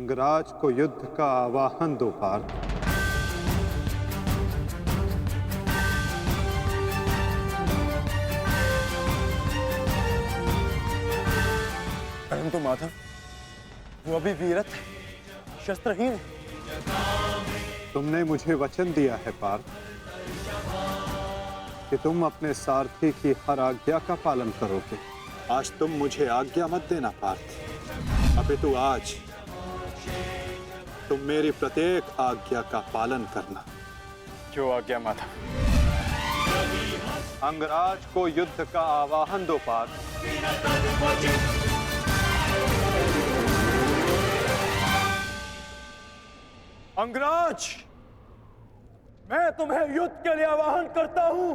अंगराज को युद्ध का आवाहन दो पार्थ। परंतु माधव, वो अभी वीरत शस्त्रहीन है। तुमने मुझे वचन दिया है पार्थ कि तुम अपने सारथी की हर आज्ञा का पालन करोगे। आज तुम मुझे आज्ञा मत देना पार्थ, अपितु आज तुम मेरी प्रत्येक आज्ञा का पालन करना। जो आज्ञा माधव। अंगराज को युद्ध का आवाहन दो पार्थ। अंगराज, मैं तुम्हें युद्ध के लिए आवाहन करता हूं।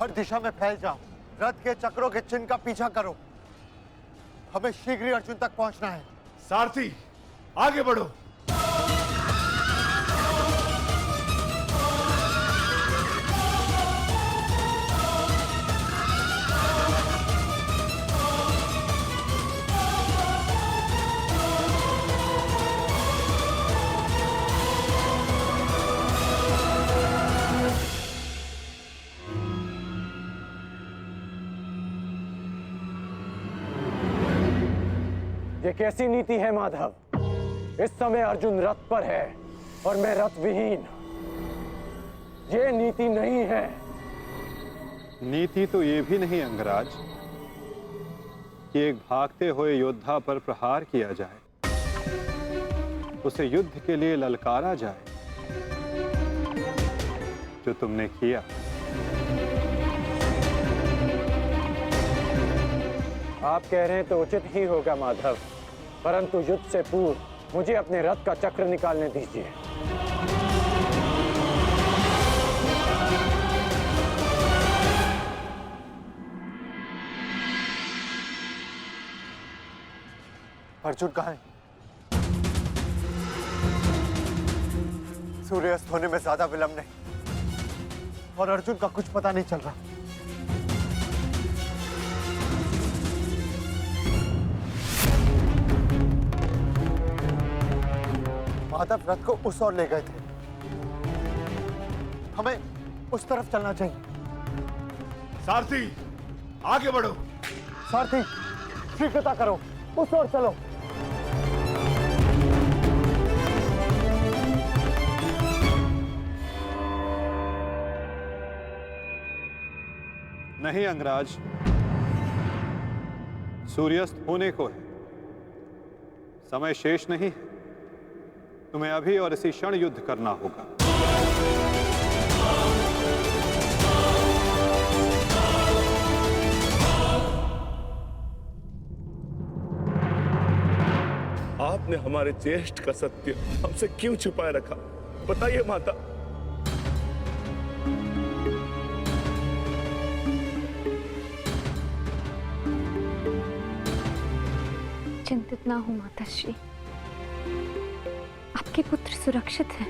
हर दिशा में फैल जाओ, रथ के चक्रों के चिन्ह का पीछा करो। हमें शीघ्र ही अर्जुन तक पहुंचना है। सारथी, आगे बढ़ो। ये कैसी नीति है माधव? इस समय अर्जुन रथ पर है और मैं रथ विहीन। ये नीति नहीं है। नीति तो ये भी नहीं अंगराज कि एक भागते हुए योद्धा पर प्रहार किया जाए, उसे युद्ध के लिए ललकारा जाए, जो तुमने किया। आप कह रहे हैं तो उचित ही होगा माधव, परंतु युद्ध से पूर्व मुझे अपने रथ का चक्र निकालने दीजिए। अर्जुन कहाँ है? सूर्यास्त होने में ज्यादा विलंब नहीं और अर्जुन का कुछ पता नहीं चल रहा। माधव रथ को उस ओर ले गए थे, हमें उस तरफ चलना चाहिए। सारथी, आगे बढ़ो। सारथी, शीघ्रता करो, उस ओर चलो। नहीं अंगराज, सूर्यास्त होने को है, समय शेष नहीं है। तुम्हें अभी और इसी क्षण युद्ध करना होगा। आपने हमारे ज्येष्ठ का सत्य हमसे क्यों छुपाए रखा? बताइए माता। चिंतित ना हो माताश्री, आपके पुत्र सुरक्षित हैं।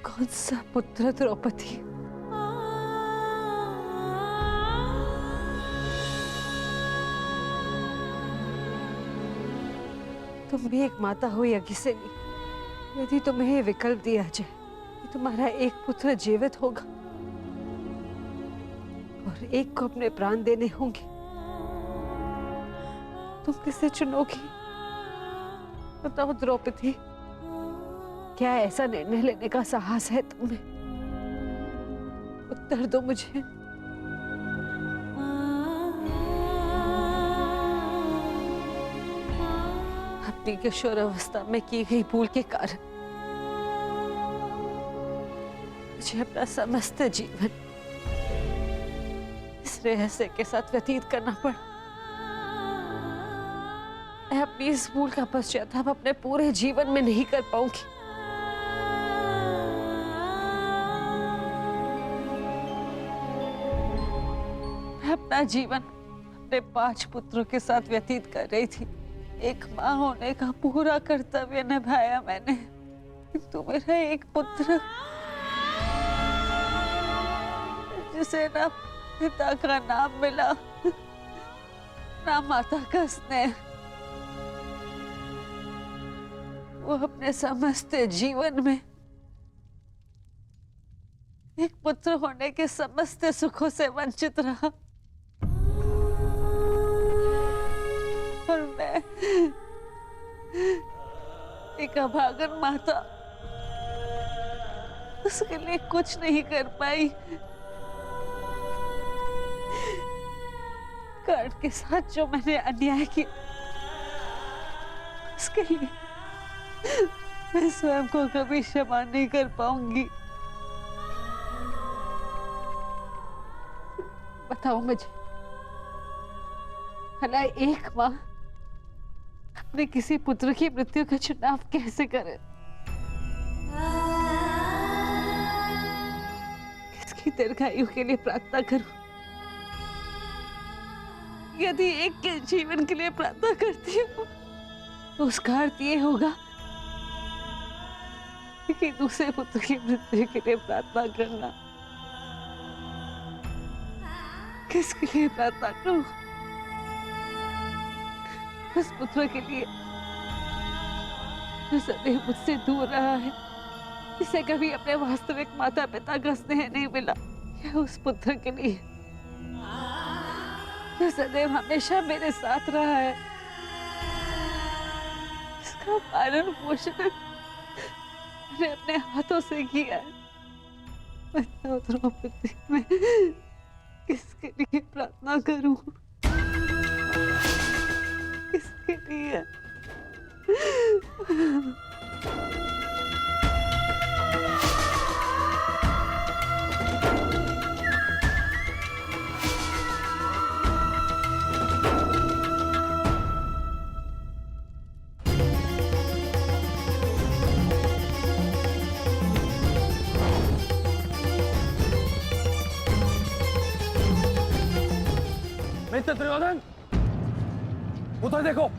कौन सा पुत्र द्रौपदी? तुम भी एक माता हो यज्ञसेनी। यदि तुम्हें ये विकल्प दिया जाए कि तुम्हारा एक पुत्र जीवित होगा और एक को अपने प्राण देने होंगे, तुम किसे चुनोगी? बताओ द्रौपदी, क्या ऐसा निर्णय लेने का साहस है तुम्हें? उत्तर दो मुझे। अपनी किशोरावस्था में की गई भूल के कारण मुझे अपना समस्त जीवन रहस्य के साथ व्यतीत करना पड़ा। मैं अपनी इस भूल का पश्चाताप अपने पूरे जीवन में नहीं कर पाऊंगी। मैं अपना जीवन अपने 5 पुत्रों के साथ व्यतीत कर रही थी। एक माँ होने का पूरा कर्तव्य निभाया मैंने, किंतु मेरा एक पुत्र जिसे ना पिता का नाम मिला ना माता का स्नेह, वो अपने समस्त जीवन में एक पुत्र होने के समस्त सुखों से वंचित रहा। और मैं एक अभागन माता उसके लिए कुछ नहीं कर पाई। कर्ण के साथ जो मैंने अन्याय किया उसके लिए मैं स्वयं को कभी क्षमा नहीं कर पाऊंगी। बताओ मुझे, भला एक माँ अपने किसी पुत्र की मृत्यु का चुनाव कैसे करे? किसकी दीर्घायु के लिए प्रार्थना करूं? यदि एक के जीवन के लिए प्रार्थना करती हूँ तो उसका अर्थ ये होगा कि दूसरे पुत्र की मृत्यु के लिए प्रार्थना करना। किसके लिए प्रार्थना करूं? उस पुत्र के लिए जो सदैव मुझसे दूर रहा है, जिसे कभी अपने वास्तविक माता पिता का स्नेह नहीं मिला, या उस पुत्र के लिए जो सदैव हमेशा मेरे साथ रहा है, इसका पालन पोषण मैंने अपने हाथों से किया है। बताओ द्रौपदी, मैं किसके लिए प्रार्थना करूं? किसके लिए? मित्र दुर्योधन, उधर देखो।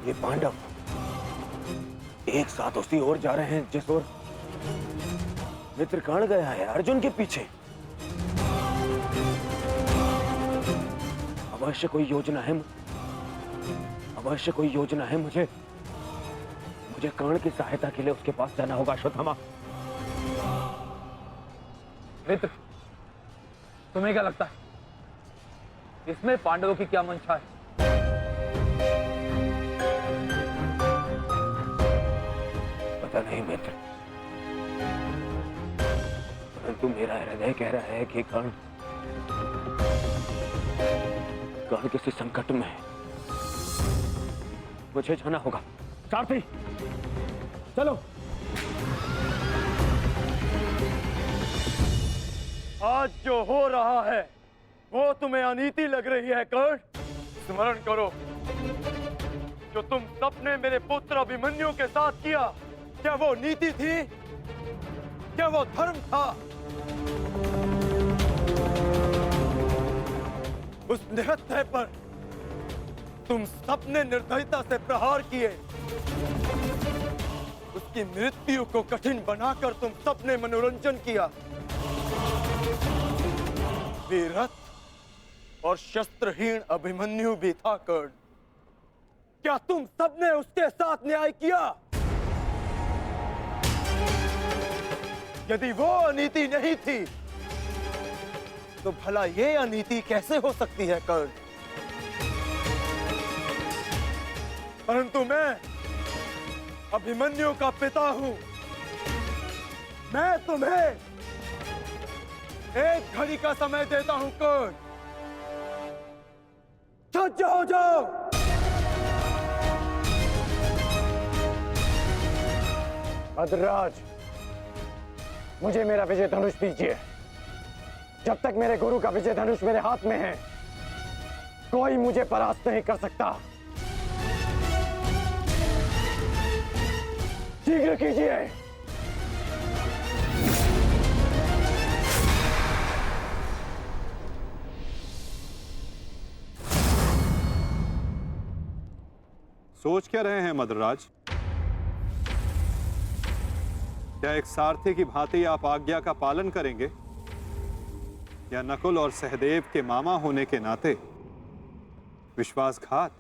ये पांडव एक साथ उसी ओर जा रहे हैं जिस ओर मित्र कर्ण गया है, अर्जुन के पीछे। अवश्य कोई योजना है, अवश्य कोई योजना है। मुझे कर्ण की सहायता के लिए उसके पास जाना होगा। अश्वत्थामा, मित्र, तुम्हें क्या लगता है इसमें पांडवों की क्या मंशा है? पता नहीं मित्र, परंतु मेरा हृदय कह रहा है कि कर्ण किसी संकट में है। मुझे जाना होगा। सारथी, चलो। आज जो हो रहा है वो तुम्हें अनीति लग रही है कर्ण? स्मरण करो, जो तुम सबने मेरे पुत्र अभिमन्यु के साथ किया, क्या वो नीति थी? क्या वो धर्म था? उस निहत्थे पर तुम सबने निर्दयता से प्रहार किए। उसकी मृत्यु को कठिन बनाकर तुम सबने मनोरंजन किया। वीरथ और शस्त्रहीन अभिमन्यु भी था कर्ण। क्या तुम सबने उसके साथ न्याय किया? यदि वो अनीति नहीं थी तो भला ये अनीति कैसे हो सकती है कर्ण? परंतु मैं अभिमन्यु का पिता हूं। मैं तुम्हें एक घड़ी का समय देता हूं कर्ण। सज्ज हो जाओ। मद्राज, मुझे मेरा विजय धनुष दीजिए। जब तक मेरे गुरु का विजय धनुष मेरे हाथ में है, कोई मुझे परास्त नहीं कर सकता। शीघ्र कीजिए। सोच क्या रहे हैं मद्रराज? क्या एक सारथी की भांति आप आज्ञा का पालन करेंगे, या नकुल और सहदेव के मामा होने के नाते विश्वासघात?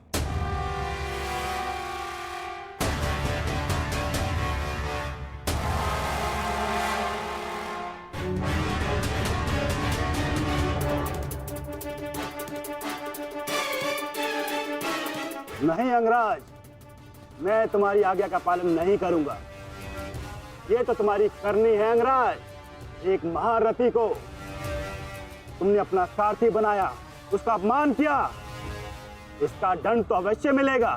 नहीं अंगराज, मैं तुम्हारी आज्ञा का पालन नहीं करूंगा। ये तो तुम्हारी करनी है अंगराज। एक महारथी को तुमने अपना सारथी बनाया, उसका अपमान किया, इसका दंड तो अवश्य मिलेगा।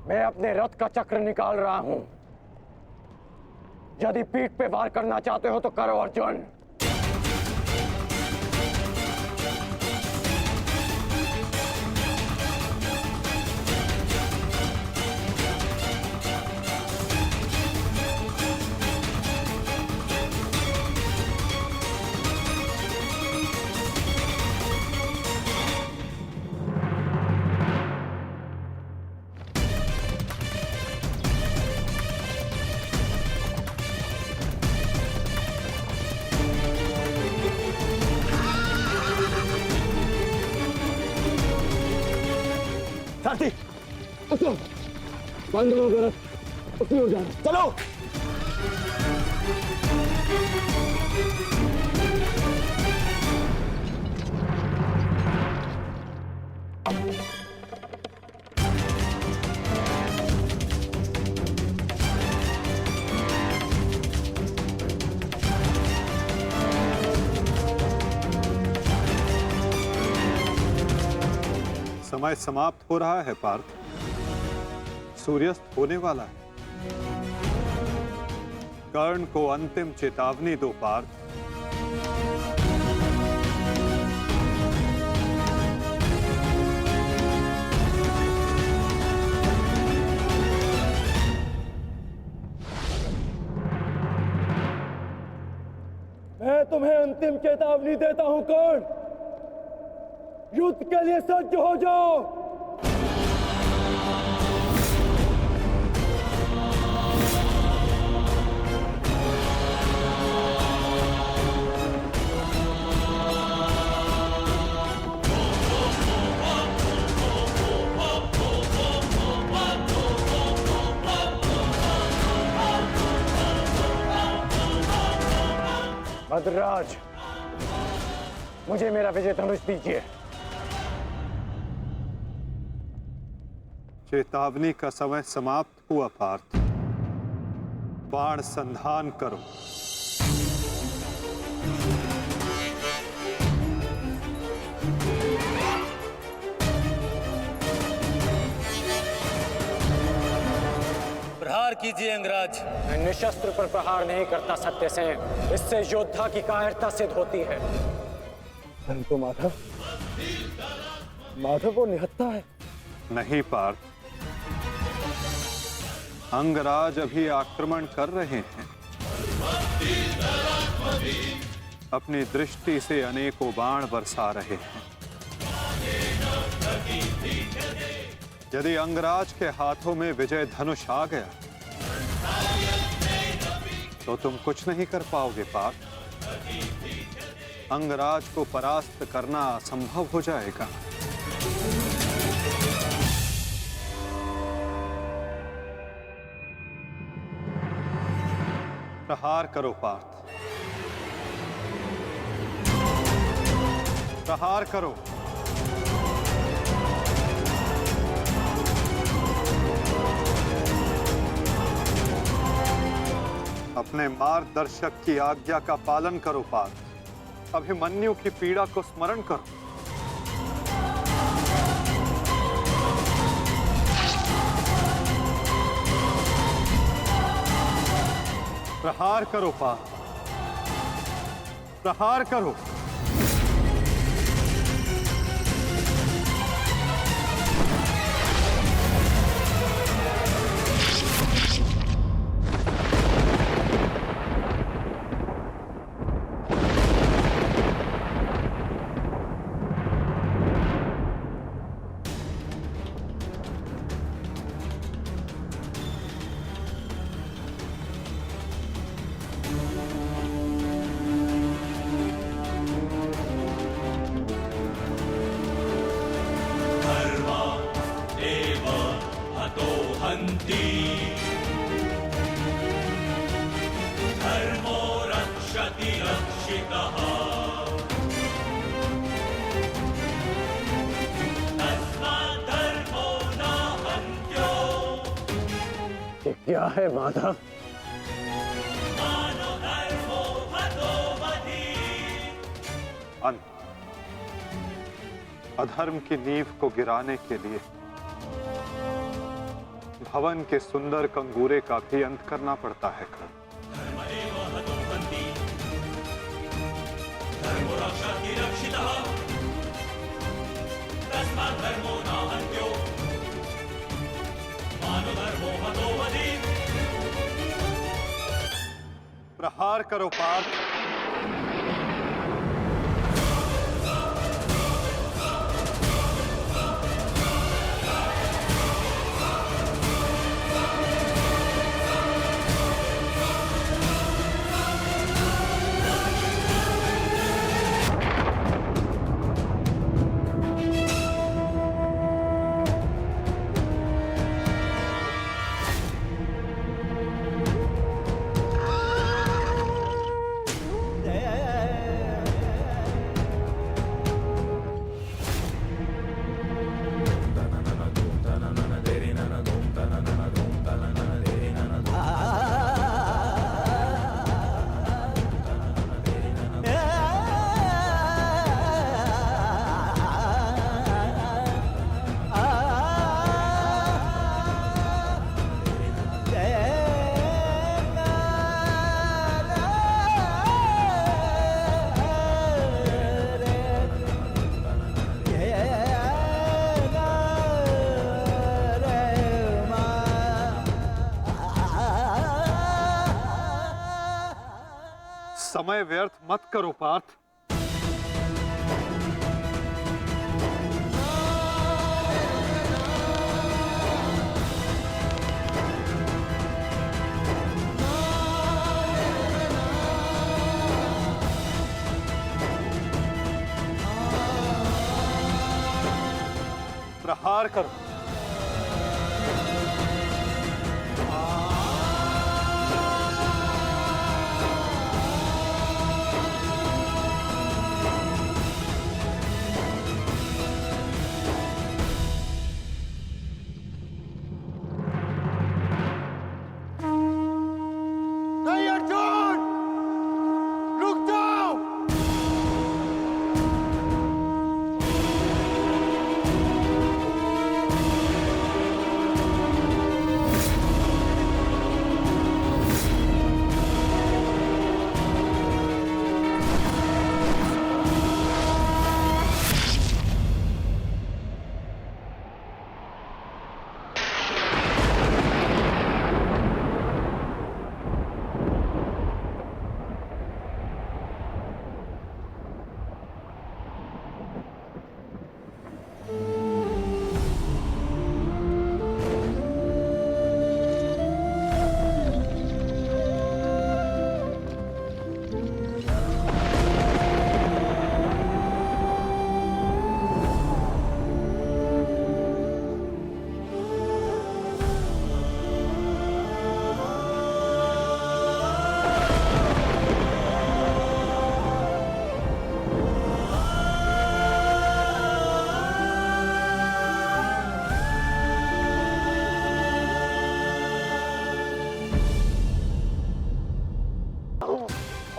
मैं अपने रथ का चक्र निकाल रहा हूं। यदि पीठ पे वार करना चाहते हो तो करो अर्जुन। सारथी, उसको पांडवों का रथ उसकी ओर जा रहा है। चलो। समय समाप्त हो रहा है पार्थ, सूर्यास्त होने वाला है। कर्ण को अंतिम चेतावनी दो पार्थ। मैं तुम्हें अंतिम चेतावनी देता हूं कर्ण, युद्ध के लिए सज्ज हो जाओ। मद्राज, मुझे मेरा विजय धनुष दीजिए। चेतावनी का समय समाप्त हुआ पार्थ। बाण संधान करो। प्रहार कीजिए अंगराज। मैं निशस्त्र पर प्रहार नहीं करता सत्यसेन, इससे योद्धा की कायरता सिद्ध होती है। तो माधव, माधव वो निहत्था है। नहीं पार्थ, अंगराज अभी आक्रमण कर रहे हैं। अपनी दृष्टि से अनेकों बाण बरसा रहे हैं। यदि अंगराज के हाथों में विजय धनुष आ गया तो तुम कुछ नहीं कर पाओगे पार्थ। अंगराज को परास्त करना असंभव हो जाएगा। प्रहार करो पार्थ, प्रहार करो। अपने मार्गदर्शक की आज्ञा का पालन करो पार्थ। अभिमन्यु की पीड़ा को स्मरण करो। प्रहार करो पार्थ, प्रहार करो। ये क्या है माधव? अंत। अधर्म की नींव को गिराने के लिए भवन के सुंदर कंगूरे का भी अंत करना पड़ता है। प्रहार करो पार्थ। समय व्यर्थ मत करो पार्थ। प्रहार करो। नहीं अर्जुन, रुक जाओ।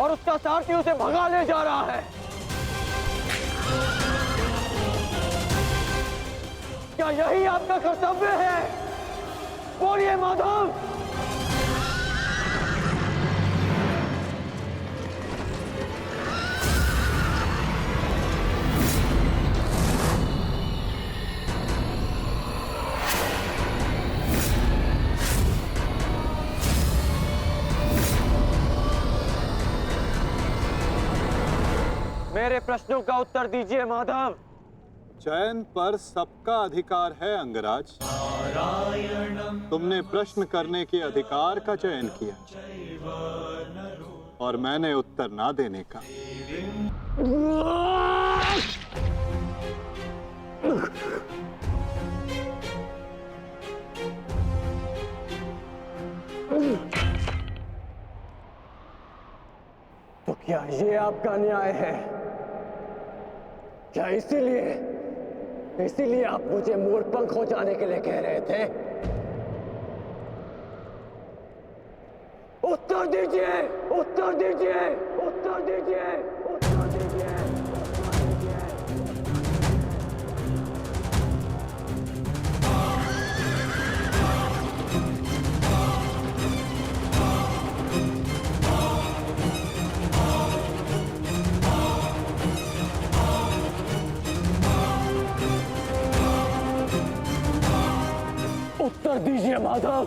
और उसका सारथी उसे भगा ले जा रहा है। क्या यही आपका कर्तव्य है? बोलिए माधव। मेरे प्रश्नों का उत्तर दीजिए माधव। चयन पर सबका अधिकार है अंगराज। तुमने प्रश्न करने के अधिकार का चयन किया और मैंने उत्तर ना देने का। तो क्या ये आपका न्याय है? क्या इसीलिए आप मुझे मोरपंख हो जाने के लिए कह रहे थे? उत्तर दीजिए, उत्तर दीजिए, उत्तर दीजिए, उत्तर दीजिए, उत्तर दीजिए। उत्तर दीजिए माधव।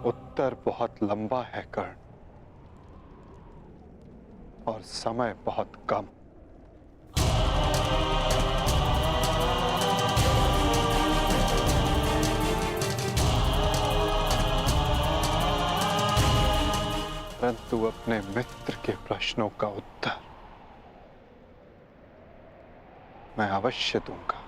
उत्तर बहुत लंबा है कर्ण और समय बहुत कम। परंतु अपने मित्र के प्रश्नों का उत्तर मैं अवश्य दूंगा।